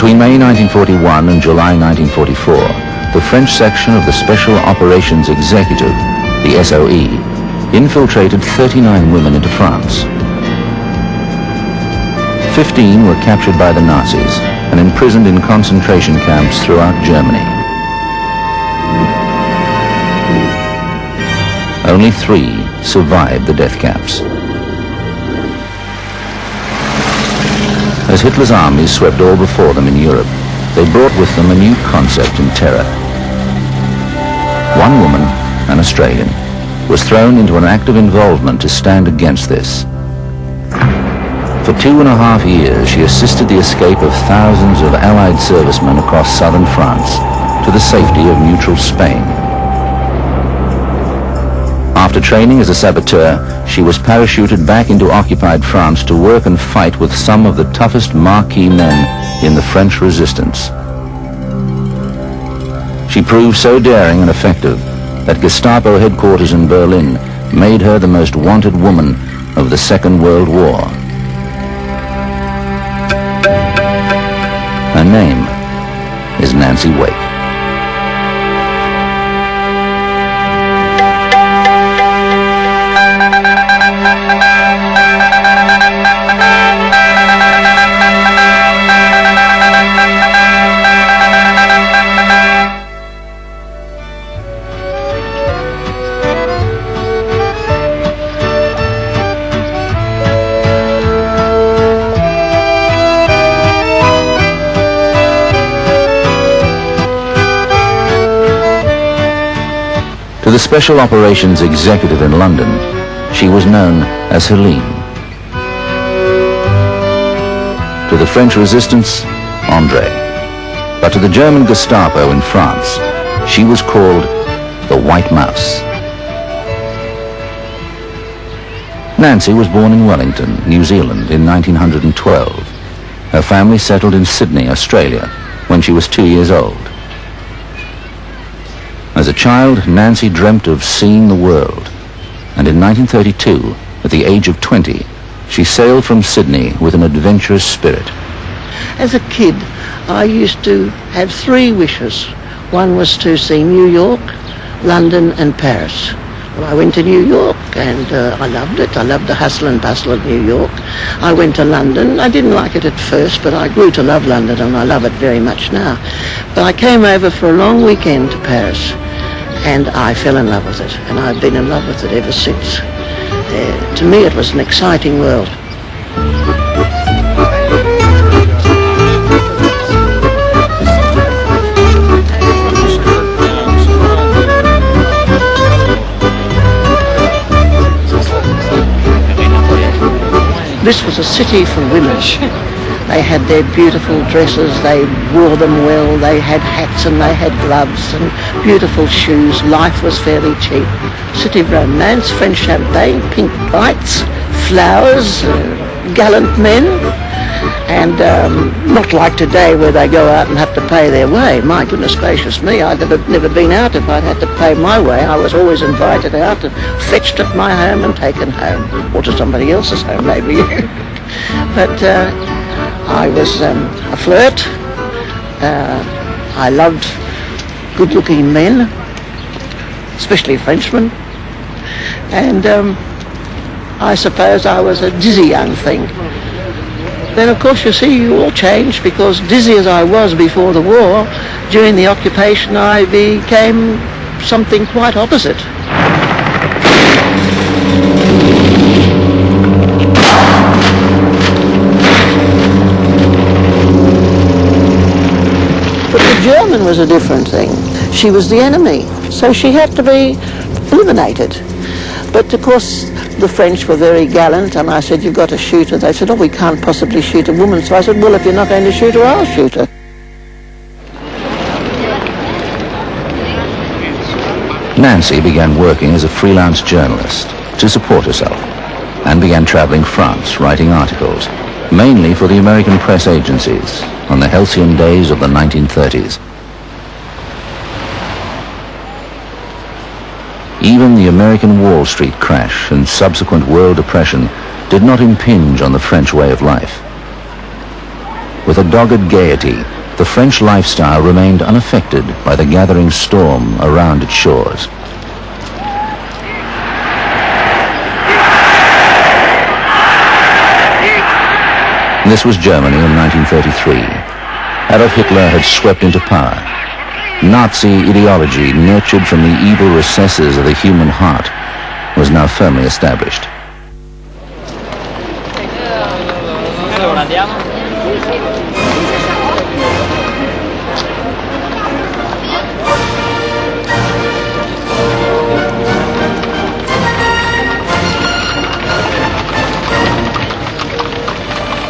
Between May 1941 and July 1944, the French section of the Special Operations Executive, the S.O.E, infiltrated 39 women into France. 15 were captured by the Nazis and imprisoned in concentration camps throughout Germany. Only 3 survived the death camps. As Hitler's armies swept all before them in Europe, they brought with them a new concept in terror. One woman, an Australian, was thrown into an active involvement to stand against this. For 2.5 years, she assisted the escape of thousands of Allied servicemen across southern France to the safety of neutral Spain. After training as a saboteur, she was parachuted back into occupied France to work and fight with some of the toughest marquee men in the French resistance. She proved so daring and effective that Gestapo headquarters in Berlin made her the most wanted woman of the Second World War. Her name is Nancy Wake. To the Special Operations Executive in London, she was known as Helene. To the French resistance, André. But to the German Gestapo in France, she was called the White Mouse. Nancy was born in Wellington, New Zealand in 1912. Her family settled in Sydney, Australia, when she was 2 years old. As a child, Nancy dreamt of seeing the world, and in 1932, at the age of 20, she sailed from Sydney with an adventurous spirit. As a kid, I used to have 3 wishes. One was to see New York, London and Paris. Well, I went to New York and I loved it. I loved the hustle and bustle of New York. I went to London. I didn't like it at first, but I grew to love London and I love it very much now. But I came over for a long weekend to Paris and I fell in love with it, and I've been in love with it ever since. To me it was an exciting world. This was a city for women. They had their beautiful dresses, they wore them well, they had hats and they had gloves and beautiful shoes. Life was fairly cheap. City of romance, French champagne, pink lights, flowers, gallant men, and not like today where they go out and have to pay their way. My goodness gracious me, I'd never been out if I'd had to pay my way. I was always invited out and fetched at my home and taken home, or to somebody else's home maybe. But I was a flirt. I loved good-looking men, especially Frenchmen, and I suppose I was a dizzy young thing. Then of course you see you all changed, because dizzy as I was before the war, during the occupation I became something quite opposite. But the German was a different thing. She was the enemy, so she had to be eliminated. But of course the French were very gallant, and I said, you've got to shoot her. They said, oh, we can't possibly shoot a woman. So I said, well, if you're not going to shoot her, I'll shoot her. Nancy began working as a freelance journalist to support herself and began traveling France, writing articles, mainly for the American press agencies on the halcyon days of the 1930s. Even the American Wall Street crash and subsequent world depression did not impinge on the French way of life. With a dogged gaiety, the French lifestyle remained unaffected by the gathering storm around its shores. This was Germany in 1933. Adolf Hitler had swept into power. Nazi ideology, nurtured from the evil recesses of the human heart, was now firmly established.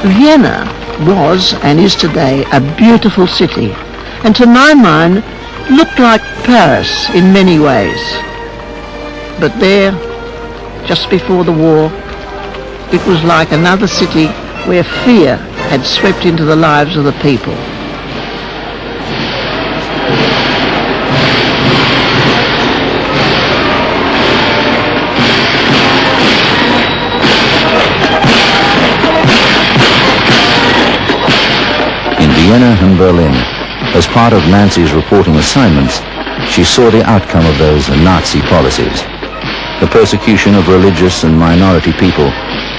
Vienna was and is today a beautiful city, and to my mind looked like Paris in many ways. But there, just before the war, it was like another city where fear had swept into the lives of the people. Vienna and Berlin. As part of Nancy's reporting assignments, she saw the outcome of those Nazi policies, the persecution of religious and minority people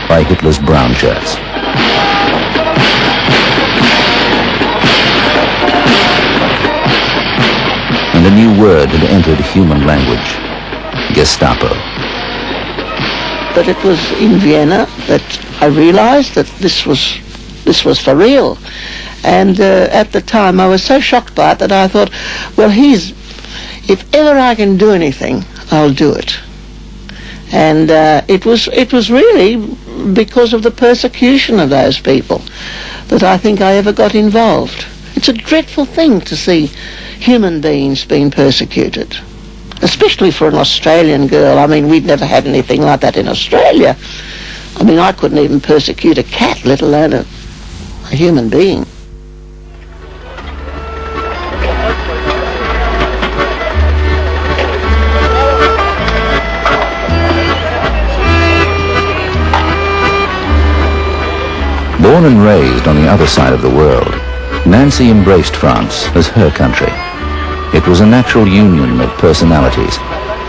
by Hitler's brown shirts. And a new word had entered human language: Gestapo. But it was in Vienna that I realized that this was for real. And at the time I was so shocked by it that I thought, well, if ever I can do anything, I'll do it. And it was really because of the persecution of those people that I think I ever got involved. It's a dreadful thing to see human beings being persecuted, especially for an Australian girl. I mean, we'd never had anything like that in Australia. I mean, I couldn't even persecute a cat, let alone a human being. Born and raised on the other side of the world, Nancy embraced France as her country. It was a natural union of personalities,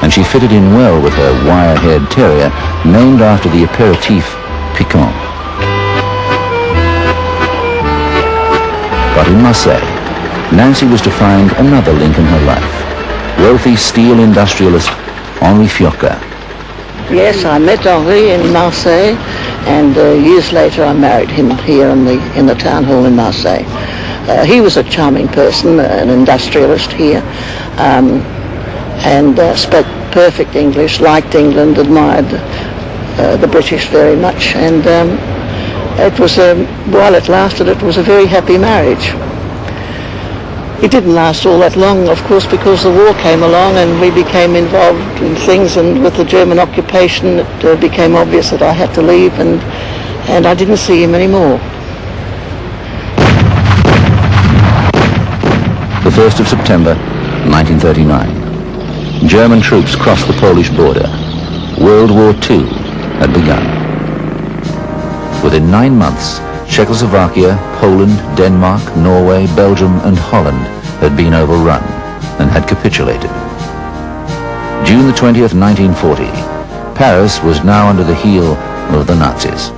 and she fitted in well with her wire-haired terrier, named after the aperitif piquant. But in Marseille, Nancy was to find another link in her life: wealthy steel industrialist Henri Fiocca. Yes, I met Henri in Marseille, and years later I married him here in the town hall in Marseille. He was a charming person, an industrialist here, and spoke perfect English, liked England, admired the British very much, and it was, while it lasted, it was a very happy marriage. It didn't last all that long, of course, because the war came along and we became involved in things, and with the German occupation it became obvious that I had to leave, and I didn't see him anymore. The 1st of September, 1939. German troops crossed the Polish border. World War II had begun. Within 9 months, Czechoslovakia, Poland, Denmark, Norway, Belgium and Holland had been overrun and had capitulated. June the 20th, 1940, Paris was now under the heel of the Nazis.